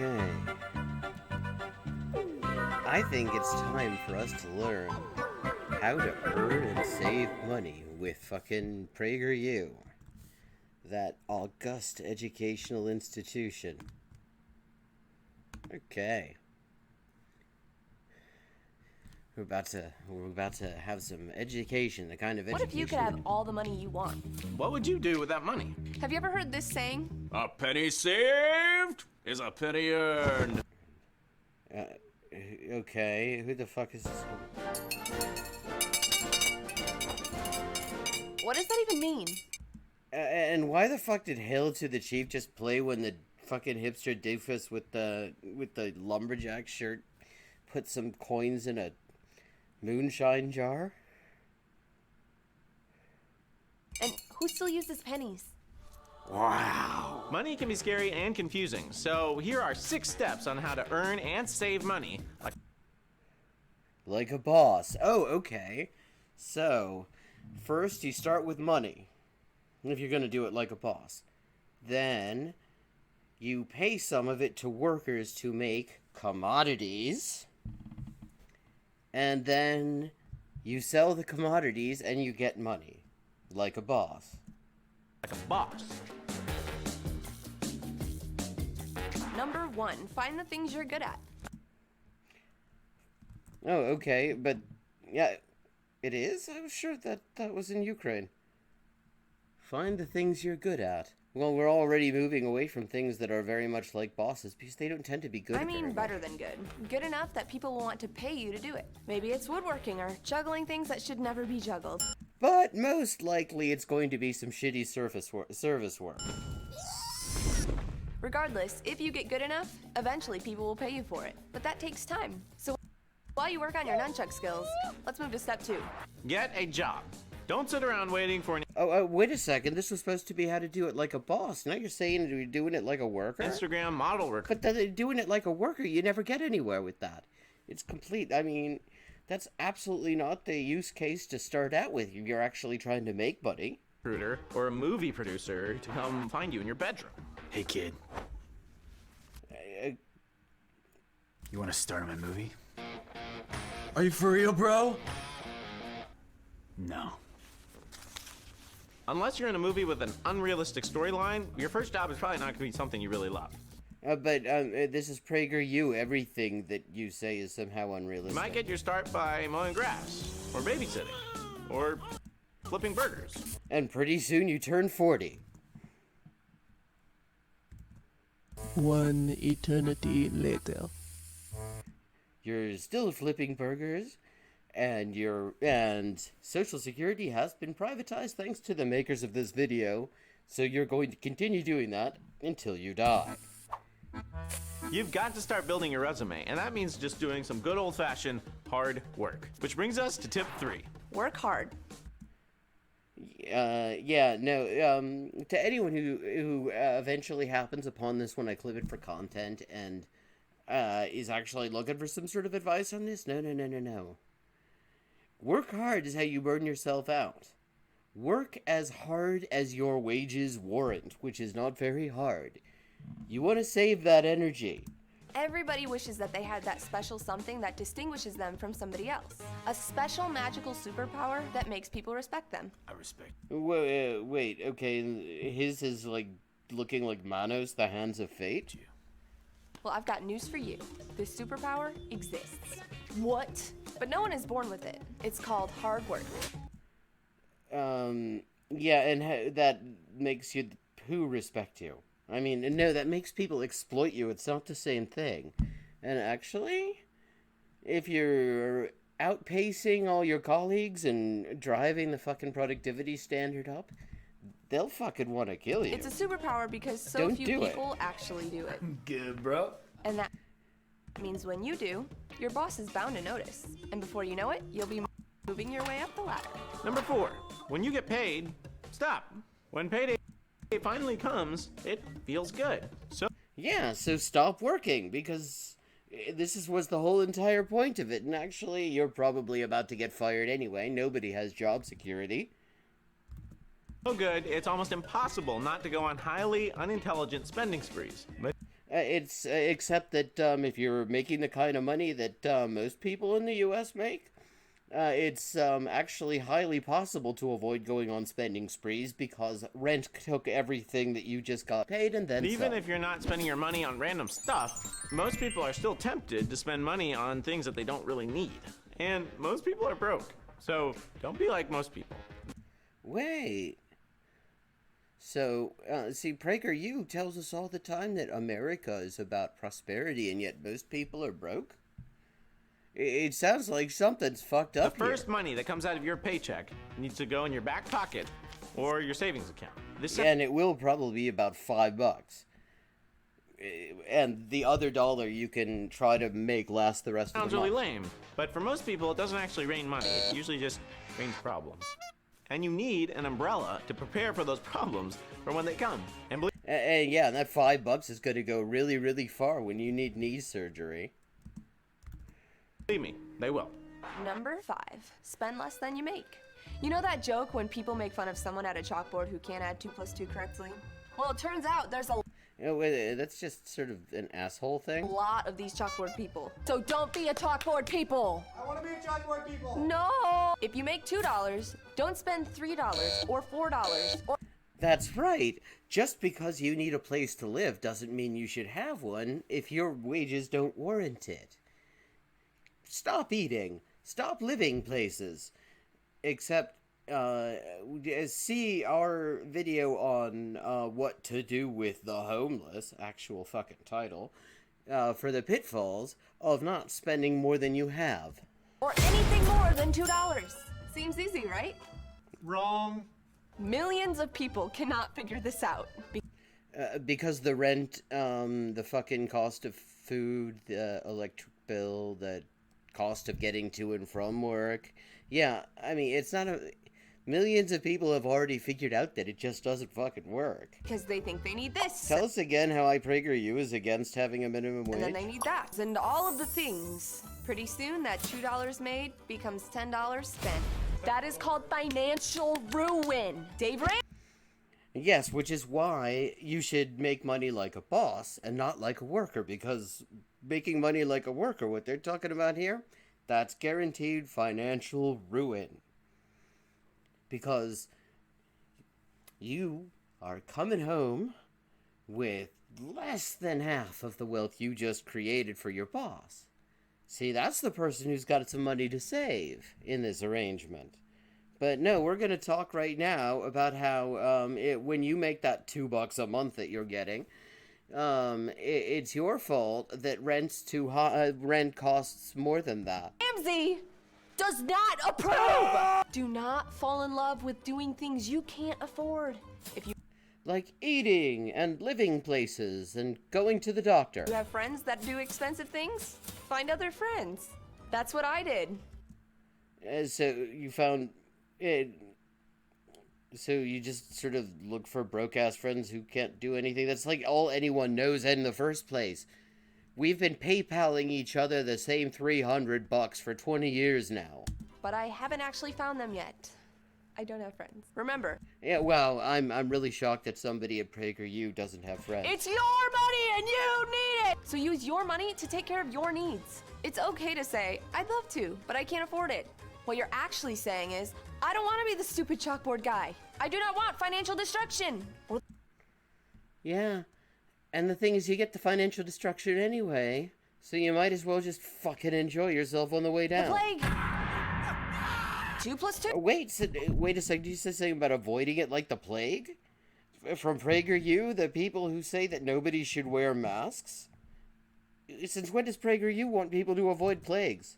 Okay. I think it's time for us to learn how to earn and save money with fucking PragerU. That august educational institution. Okay. We're about to have some education, the kind of education. What if you could have all the money you want? What would you do with that money? Have you ever heard this saying? A penny saved is a penny earned. Okay, who the fuck is this? What does that even mean? And why the fuck did Hail to the Chief just play when the fucking hipster doofus with the lumberjack shirt put some coins in a moonshine jar? And who still uses pennies? Wow. Money can be scary and confusing, so here are 6 steps on how to earn and save money. Like a boss. Oh, okay. So, first you start with money, if you're going to do it like a boss. Then, you pay some of it to workers to make commodities. And then, you sell the commodities and you get money. Like a boss. Like a boss. Number 1, find the things you're good at. Oh, okay, but yeah, it is? I was sure that was in Ukraine. Find the things you're good at. Well, we're already moving away from things that are very much like bosses because they don't tend to be good at I mean, better than good. Good enough that people will want to pay you to do it. Maybe it's woodworking or juggling things that should never be juggled. But most likely it's going to be some shitty service work. Regardless, if you get good enough, eventually people will pay you for it. But that takes time. So while you work on your nunchuck skills, let's move to step 2. Get a job. Don't sit around waiting for an Wait a second. This was supposed to be how to do it like a boss. Now you're saying you're doing it like a worker? Instagram model worker. But doing it like a worker, you never get anywhere with that. It's complete. I mean, that's absolutely not the use case to start out with. You're actually trying to make money. Recruiter or a movie producer to come find you in your bedroom. Hey, kid. You want to start my movie? Are you for real, bro? No. Unless you're in a movie with an unrealistic storyline, your first job is probably not going to be something you really love. But this is PragerU. Everything that you say is somehow unrealistic. You might get your start by mowing grass, or babysitting, or flipping burgers. And pretty soon you turn 40. One eternity later. You're still flipping burgers, and Social Security has been privatized thanks to the makers of this video, so you're going to continue doing that until you die. You've got to start building your resume, and that means just doing some good old-fashioned hard work. Which brings us to tip 3. Work hard. To anyone who eventually happens upon this when I clip it for content and is actually looking for some sort of advice on this, no. Work hard is how you burn yourself out. Work as hard as your wages warrant, which is not very hard. You want to save that energy. Everybody wishes that they had that special something that distinguishes them from somebody else. A special magical superpower that makes people respect them. I respect. Wait, okay, his is like looking like Manos, the Hands of Fate? Well, I've got news for you. This superpower exists. What? But no one is born with it. It's called hard work. Yeah, and that makes you who respect you. I mean, no, that makes people exploit you. It's not the same thing. And actually, if you're outpacing all your colleagues and driving the fucking productivity standard up, they'll fucking want to kill you. It's a superpower because so Don't few do it. people actually do it. Good, bro. And that means when you do, your boss is bound to notice. And before you know it, you'll be moving your way up the ladder. Number 4. When you get paid, stop. When payday finally comes, it feels good. So stop working, because was the whole entire point of it. And actually, you're probably about to get fired anyway. Nobody has job security. So good, it's almost impossible not to go on highly unintelligent spending sprees. It's except that if you're making the kind of money that most people in the U.S. make, it's actually highly possible to avoid going on spending sprees because rent took everything that you just got paid and then Even some. if you're not spending your money on random stuff, most people are still tempted to spend money on things that they don't really need. And most people are broke. So don't be like most people. Wait. So, see, PragerU tells us all the time that America is about prosperity, and yet most people are broke? It sounds like something's fucked up The first here. money that comes out of your paycheck needs to go in your back pocket or your savings account. This And it will probably be about $5. And the other dollar you can try to make last the rest of sounds the month. really lame, but for most people, it doesn't actually rain money. It usually just rains problems. And you need an umbrella to prepare for those problems for when they come. And And yeah, and that $5 is going to go really, really far when you need knee surgery. believe me, they will. Number 5, spend less than you make. You know that joke when people make fun of someone at a chalkboard who can't add 2 plus 2 correctly? Well, it turns out there's a You know, wait, that's just sort of an asshole thing. lot of these chalkboard people. So don't be a chalkboard people. I want to be a chalkboard people. No! If you make $2, don't spend $3 or $4 or That's right. Just because you need a place to live doesn't mean you should have one if your wages don't warrant it. Stop eating. Stop living places. Except, see our video on what to do with the homeless, actual fucking title, for the pitfalls of not spending more than you have. or anything more than $2. Seems easy, right? Wrong. Millions of people cannot figure this out. Because the rent, the fucking cost of food, the electric bill, the cost of getting to and from work. Yeah, I mean, it's not a... Millions of people have already figured out that it just doesn't fucking work. Because they think they need this. Tell us again how PragerU is against having a minimum wage. And then they need that. And all of the things. Pretty soon, that $2 made becomes $10 spent. That is called financial ruin. Dave Ramsey. Yes, which is why you should make money like a boss and not like a worker, because making money like a worker, what they're talking about here, that's guaranteed financial ruin. Because you are coming home with less than half of the wealth you just created for your boss. See, that's the person who's got some money to save in this arrangement. But no, we're going to talk right now about how when you make that $2 a month that you're getting, it's your fault that rent costs more than that. Ramsey does not approve. Do not fall in love with doing things you can't afford. If you Like eating and living places and going to the doctor. have friends that do expensive things, find other friends. That's what I did. So you found it. So you just sort of look for broke-ass friends who can't do anything. That's like all anyone knows in the first place. We've been PayPaling each other the same $300 for 20 years now. But I haven't actually found them yet. I don't have friends. Remember, Yeah, well, I'm really shocked that somebody at PragerU doesn't have friends. it's your money and you need it! So use your money to take care of your needs. It's okay to say, I'd love to, but I can't afford it. What you're actually saying is, I don't want to be the stupid chalkboard guy. I do not want financial destruction. Or Yeah, and the thing is, you get the financial destruction anyway, so you might as well just fucking enjoy yourself on the way the down. plague. 2 plus 2. Wait a second, did you say something about avoiding it like the plague? From PragerU, the people who say that nobody should wear masks? Since when does PragerU want people to avoid plagues?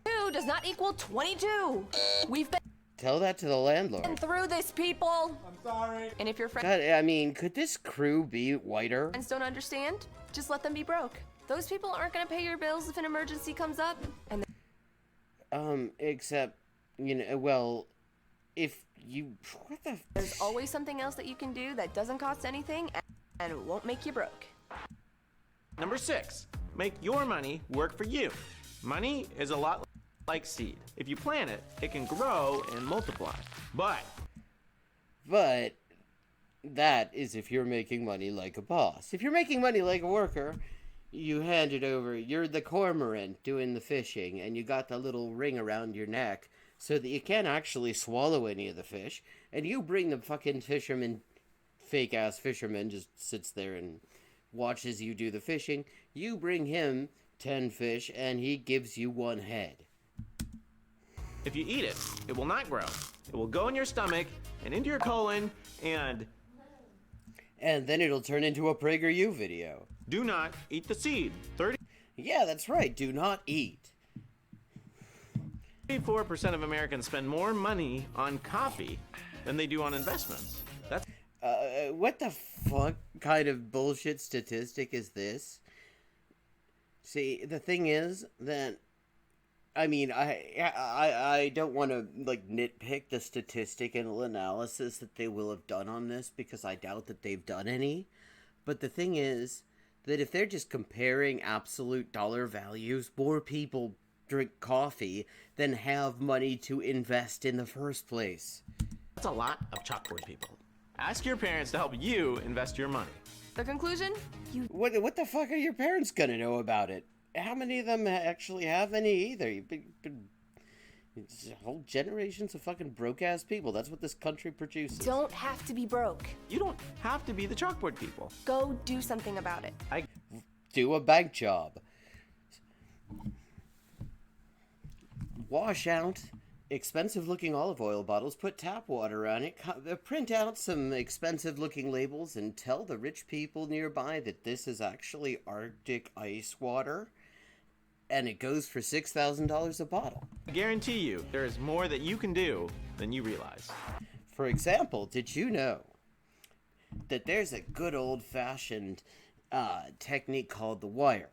Two does not equal 22. We've been Tell that to the landlord. through this, people. I'm sorry. And if your friends God, I mean, could this crew be whiter? don't understand, just let them be broke. Those people aren't going to pay your bills if an emergency comes up. And Except, you know, well, if you... What the... there's always something else that you can do that doesn't cost anything and it won't make you broke. Number 6, make your money work for you. Money is a lot like seed. If you plant it, it can grow and multiply. But But that is if you're making money like a boss. If you're making money like a worker, you hand it over. You're the cormorant doing the fishing, and you got the little ring around your neck so that you can't actually swallow any of the fish. And you bring the fucking fisherman, fake ass fisherman, just sits there and watches you do the fishing. You bring him 10 fish, and he gives you 1 head. If you eat it, it will not grow. It will go in your stomach and into your colon, and And then it'll turn into a PragerU video. do not eat the seed. Yeah, that's right. Do not eat. 34% of Americans spend more money on coffee than they do on investments. That's What the fuck kind of bullshit statistic is this? See, the thing is that, I mean, I don't want to, like, nitpick the statistical analysis that they will have done on this, because I doubt that they've done any. But the thing is that if they're just comparing absolute dollar values, more people drink coffee than have money to invest in the first place. a lot of chalkboard people. Ask your parents to help you invest your money. The conclusion? You What the fuck are your parents gonna know about it? How many of them actually have any either? It's whole generations of fucking broke-ass people. That's what this country produces. don't have to be broke. You don't have to be the chalkboard people. Go do something about it. Do a bank job. Wash out expensive-looking olive oil bottles, put tap water on it, print out some expensive-looking labels, and tell the rich people nearby that this is actually Arctic ice water, and it goes for $6,000 a bottle. I guarantee you, there is more that you can do than you realize. For example, did you know that there's a good old-fashioned technique called the wire?